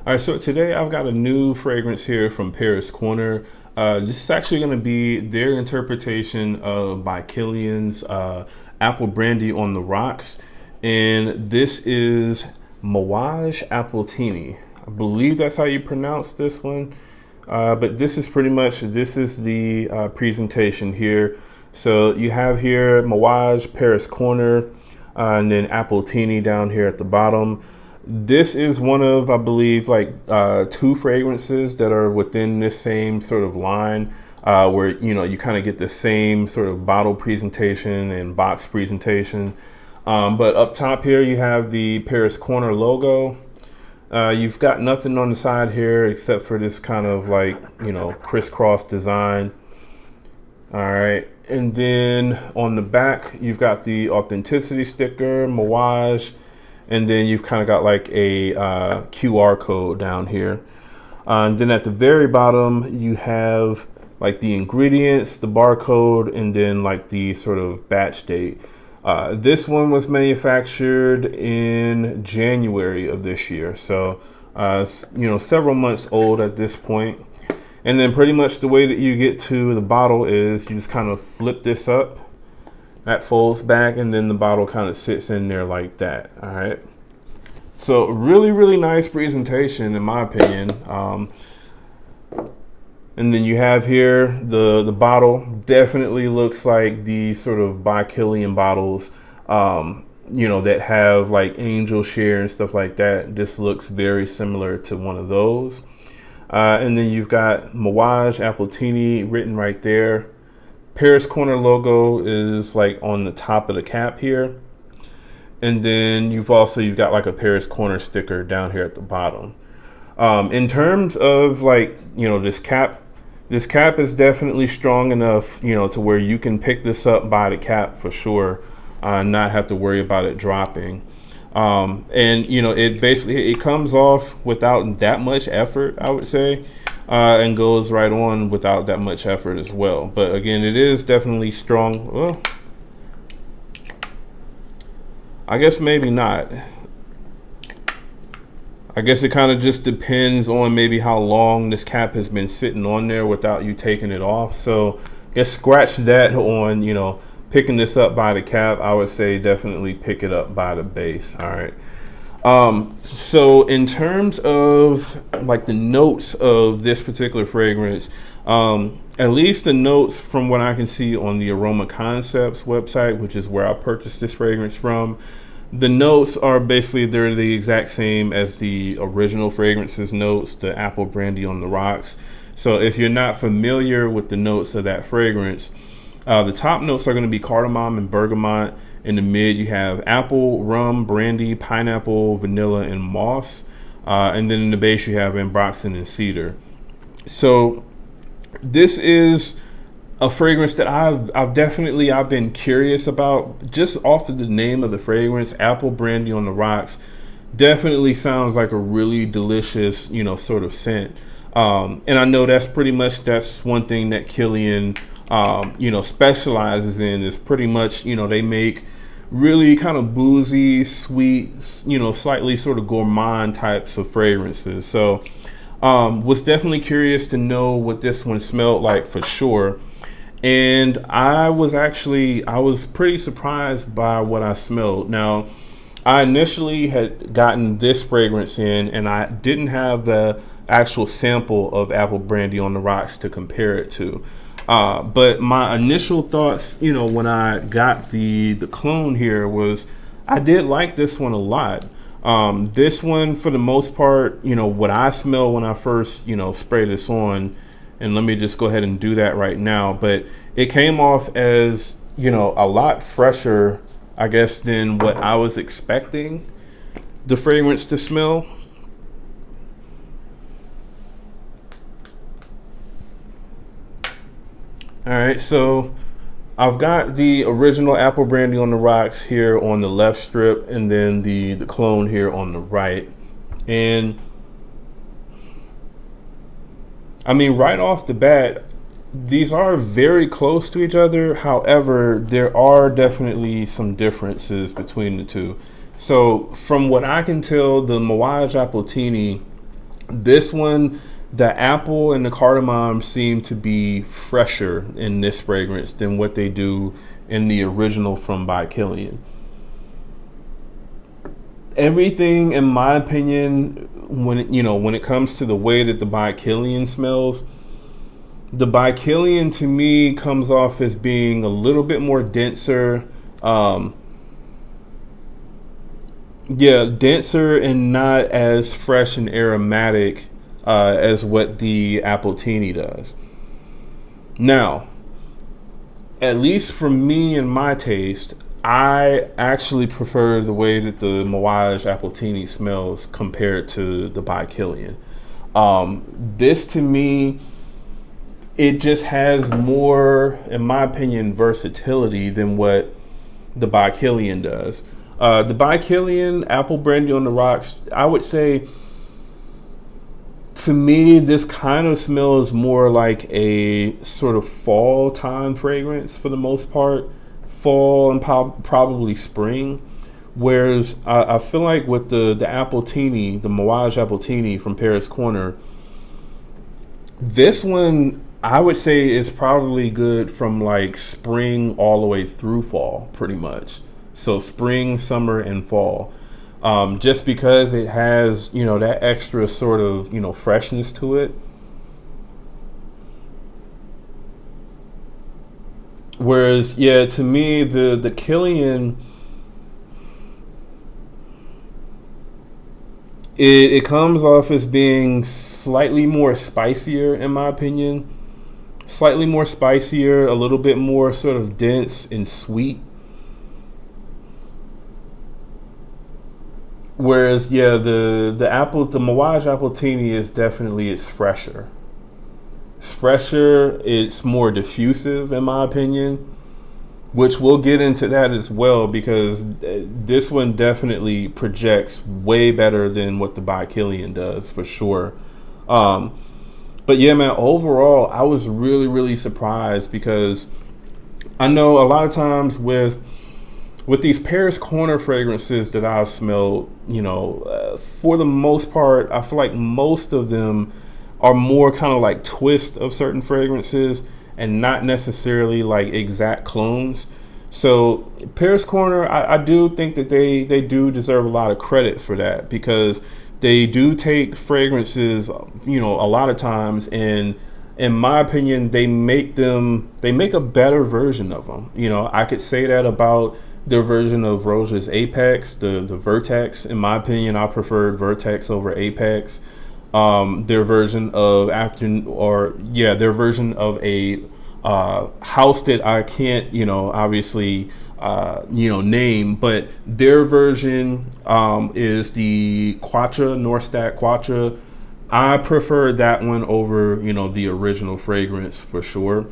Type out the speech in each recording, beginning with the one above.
All right, so today I've got a new fragrance here from Paris Corner. This is actually going to be their interpretation of by Killian's Apple Brandy on the Rocks. And this is Mawj Appletini. I believe that's how you pronounce this one. But this is pretty much, this is the presentation here. So you have here Mawj, Paris Corner, and then Appletini down here at the bottom. This is one of, I believe, like two fragrances that are within this same sort of line where, you know, you kind of get the same sort of bottle presentation and box presentation. But up top here, you have the Paris Corner logo. You've got nothing on the side here except for this kind of like, you know, crisscross design. All right. And then on the back, you've got the authenticity sticker, Mawj. And then you've kind of got like a QR code down here. And then at the very bottom, you have like the ingredients, the barcode, and then like the sort of batch date. This one was manufactured in January of this year. So, you know, several months old at this point. And then pretty much the way that you get to the bottle is you just kind of flip this up. That folds back, and then the bottle kind of sits in there like that. All right. So really, really nice presentation in my opinion. And then you have here the bottle. Definitely looks like the sort of by Killian bottles, you know, that have like angel share and stuff like that. This looks very similar to one of those. And then you've got Mawj Appletini written right there. Paris Corner logo is like on the top of the cap here. And then you've got like a Paris Corner sticker down here at the bottom. In terms of like, you know, this cap is definitely strong enough, you know, to where you can pick this up by the cap for sure, not have to worry about it dropping. And you know, it comes off without that much effort, I would say. And goes right on without that much effort as well. But again, it is definitely strong. Well, I guess maybe not. I guess it kind of just depends on maybe how long this cap has been sitting on there without you taking it off. So I guess scratch that on, you know, picking this up by the cap. I would say definitely pick it up by the base. All right. So in terms of like the notes of this particular fragrance, at least the notes from what I can see on the Aroma Concepts website, which is where I purchased this fragrance from, the notes are basically, they're the exact same as the original fragrance's notes, the Apple Brandy on the Rocks. So if you're not familiar with the notes of that fragrance, the top notes are going to be cardamom and bergamot. In the mid, you have apple, rum, brandy, pineapple, vanilla, and moss. And then in the base, you have ambroxan and cedar. So this is a fragrance that I've been curious about just off of the name of the fragrance. Apple Brandy on the Rocks definitely sounds like a really delicious, you know, sort of scent. And I know that's one thing that Killian, you know, specializes in, is pretty much, you know, they make really kind of boozy, sweet, you know, slightly sort of gourmand types of fragrances. So was definitely curious to know what this one smelled like for sure. And I was pretty surprised by what I smelled. Now, I initially had gotten this fragrance in, and I didn't have the actual sample of Apple Brandy on the Rocks to compare it to. But my initial thoughts, you know, when I got the clone here was I did like this one a lot. This one, for the most part, you know, what I smell when I first, you know, spray this on, and let me just go ahead and do that right now. But it came off as, you know, a lot fresher, I guess, than what I was expecting the fragrance to smell. All right, so I've got the original Apple Brandy on the Rocks here on the left strip, and then the clone here on the right. And I mean, right off the bat, these are very close to each other. However, there are definitely some differences between the two. So from what I can tell, the Mawj Appletini This one, the apple and the cardamom seem to be fresher in this fragrance than what they do in the original from by Killian. Everything, in my opinion, when it comes to the way that the by Killian smells, the by Killian to me comes off as being a little bit more denser. Denser and not as fresh and aromatic as what the Appletini does. Now, at least for me and my taste, I actually prefer the way that the Mawj Appletini smells compared to the by Killian. This to me, it just has more, in my opinion, versatility than what the by Killian does. The by Killian Apple Brandy on the Rocks, I would say, to me, this kind of smells more like a sort of fall time fragrance for the most part, fall and probably spring. Whereas I feel like with the Appletini, the Mawj Appletini from Paris Corner, this one I would say is probably good from like spring all the way through fall, pretty much. So spring, summer, and fall. Just because it has, that extra sort of, freshness to it. Whereas, to me, the Killian, it comes off as being slightly more spicier, in my opinion. Slightly more spicier, a little bit more sort of dense and sweet. Whereas, the Mawj Appletini is definitely, it's fresher. It's fresher, it's more diffusive in my opinion, which we'll get into that as well, because this one definitely projects way better than what the by Killian does, for sure. But yeah, man, overall, I was really, really surprised, because I know a lot of times with these Paris Corner fragrances that I've smelled, for the most part, I feel like most of them are more kind of like twists of certain fragrances and not necessarily like exact clones. So Paris Corner, I do think that they do deserve a lot of credit for that, because they do take fragrances, a lot of times, and in my opinion, they make a better version of them. I could say that about their version of Roja's Apex, the Vertex. In my opinion, I preferred Vertex over Apex. Their version of their version of a house that I can't, obviously, name, but their version is the Quattro, Norstadt Quattro. I prefer that one over, the original fragrance, for sure.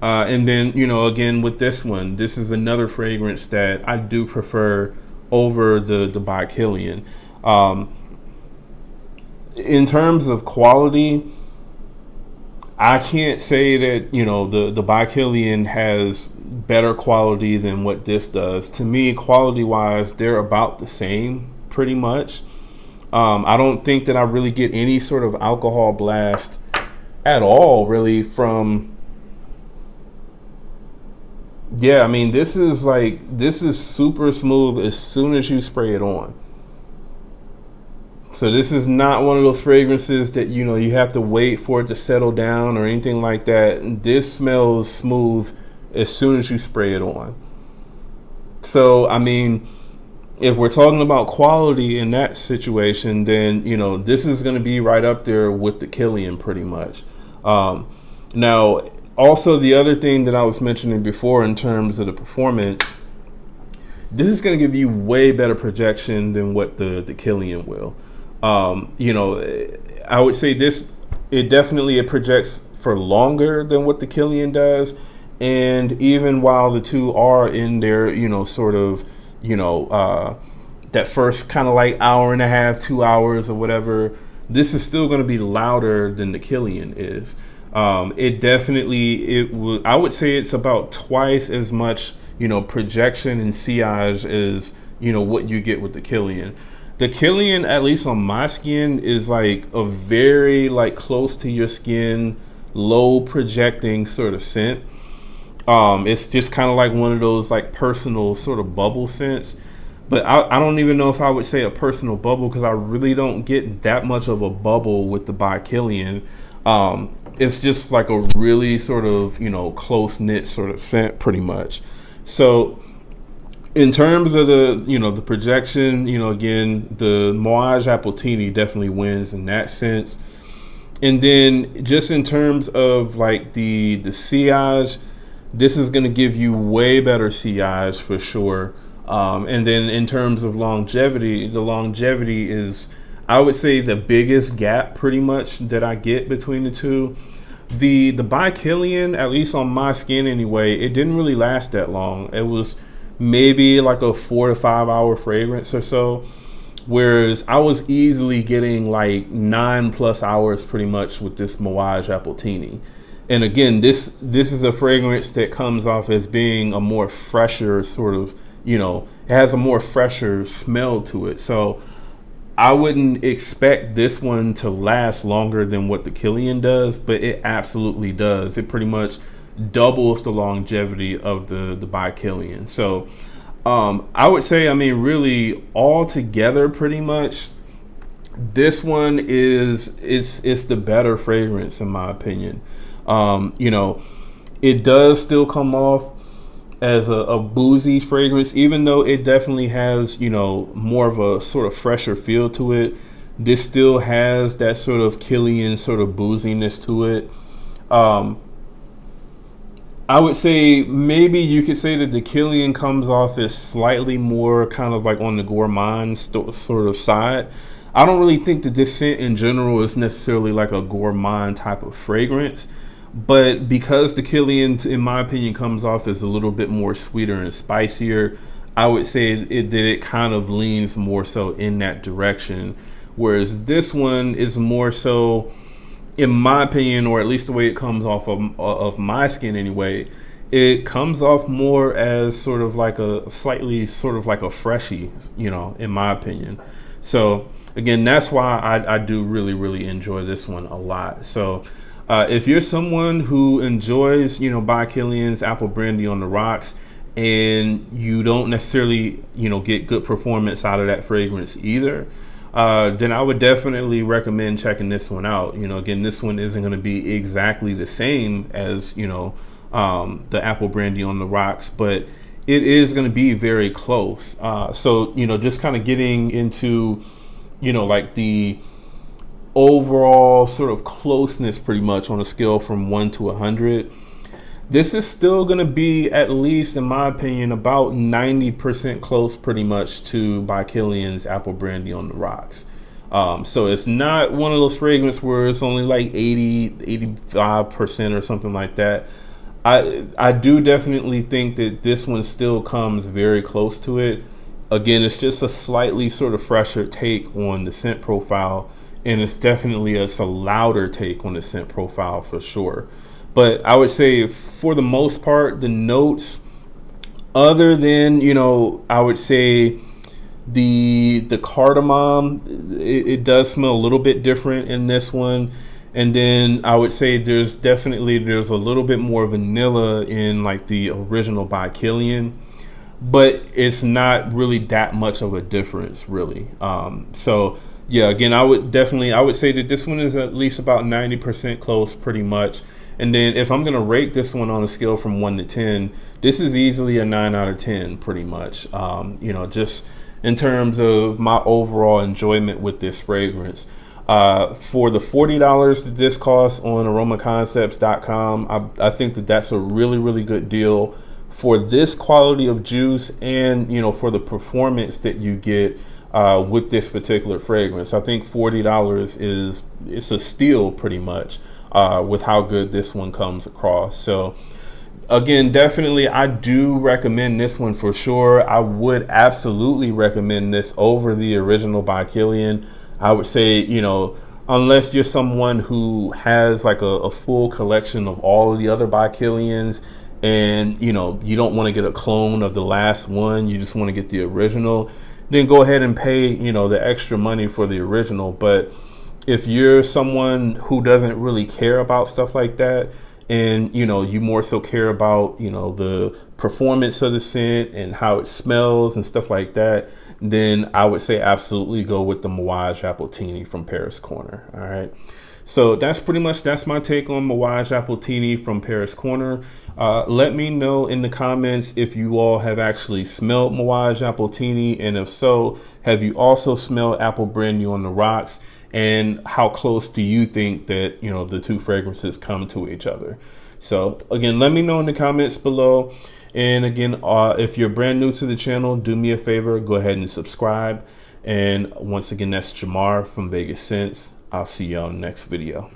And then, again, with this one, this is another fragrance that I do prefer over the by Killian. In terms of quality, I can't say that, the by Killian has better quality than what this does. To me, quality-wise, they're about the same, pretty much. I don't think that I really get any sort of alcohol blast at all, really, from... Yeah, I mean, this is super smooth as soon as you spray it on. So this is not one of those fragrances that, you have to wait for it to settle down or anything like that. This smells smooth as soon as you spray it on. So, I mean, if we're talking about quality in that situation, then, this is going to be right up there with the Killian, pretty much. Now, also, the other thing that I was mentioning before in terms of the performance, this is going to give you way better projection than what the Killian will. I would say it projects for longer than what the Killian does. And even while the two are in their, sort of, that first kind of like hour and a half, 2 hours or whatever, this is still going to be louder than the Killian is. I would say it's about twice as much, projection and sillage as, what you get with the Killian. The Killian, at least on my skin, is like a very like close to your skin, low projecting sort of scent. It's just kind of like one of those like personal sort of bubble scents. But I don't even know if I would say a personal bubble, because I really don't get that much of a bubble with the by Killian. It's just like a really sort of, close knit sort of scent pretty much. So in terms of the projection, again, the Mawj Appletini definitely wins in that sense. And then just in terms of like the sillage, this is going to give you way better sillage for sure. And then in terms of longevity, the longevity is, I would say, the biggest gap pretty much that I get between the two. The by Killian, at least on my skin anyway, it didn't really last that long. It was maybe like a 4 to 5 hour fragrance or so, whereas I was easily getting like 9+ hours pretty much with this Mawj Appletini. And again, this is a fragrance that comes off as being a more fresher sort of, it has a more fresher smell to it. So I wouldn't expect this one to last longer than what the Killian does, but it absolutely does. It pretty much doubles the longevity of the by Killian. So I would say, really all together pretty much, this one is the better fragrance in my opinion. It does still come off as a boozy fragrance, even though it definitely has, more of a sort of fresher feel to it. This still has that sort of Killian sort of booziness to it. I would say maybe you could say that the Killian comes off as slightly more kind of like on the gourmand sort of side. I don't really think that this scent in general is necessarily like a gourmand type of fragrance, but because the Killian, in my opinion, comes off as a little bit more sweeter and spicier, I would say that it kind of leans more so in that direction. Whereas this one is more so, in my opinion, or at least the way it comes off of my skin anyway, it comes off more as sort of like a slightly sort of like a freshie, in my opinion. So again, that's why I do really, really enjoy this one a lot. So if you're someone who enjoys, by Killian's Apple Brandy on the Rocks, and you don't necessarily, get good performance out of that fragrance either, then I would definitely recommend checking this one out. Again, this one isn't going to be exactly the same as, the Apple Brandy on the Rocks, but it is going to be very close. So, just kind of getting into, like the overall sort of closeness pretty much on a scale from 1 to 100. This is still going to be, at least in my opinion, about 90% close pretty much to by Killian's Apple Brandy on the Rocks. So it's not one of those fragrances where it's only like 85% or something like that. I do definitely think that this one still comes very close to it. Again, it's just a slightly sort of fresher take on the scent profile, and it's definitely a louder take on the scent profile for sure. But I would say for the most part, the notes, other than, I would say the cardamom, it does smell a little bit different in this one. And then I would say there's a little bit more vanilla in like the original by Killian, but it's not really that much of a difference really. So yeah, again, I would say that this one is at least about 90% close pretty much. And then if I'm going to rate this one on a scale from 1 to 10, this is easily a 9 out of 10 pretty much. Just in terms of my overall enjoyment with this fragrance. For the $40 that this costs on aromaconcepts.com, I think that that's a really, really good deal for this quality of juice and, for the performance that you get with this particular fragrance. I think $40 it's a steal pretty much. With how good this one comes across. So again, definitely I do recommend this one for sure. I would absolutely recommend this over the original by Killian. I would say, unless you're someone who has like a full collection of all of the other by Killians, and you don't want to get a clone of the last one, you just want to get the original, then go ahead and pay, you know, the extra money for the original. But if you're someone who doesn't really care about stuff like that, and you know, you more so care about, you know, the performance of the scent and how it smells and stuff like that, then I would say absolutely go with the Mawj Appletini from Paris Corner. All right. So that's my take on Mawj Appletini from Paris Corner. Let me know in the comments if you all have actually smelled Mawj Appletini, and if so, have you also smelled Apple Brand New on the Rocks? And how close do you think that, you know, the two fragrances come to each other? So again, let me know in the comments below. And again, if you're brand new to the channel, do me a favor, go ahead and subscribe. And once again, that's Jamar from Vegas Scents. I'll see you on the next video.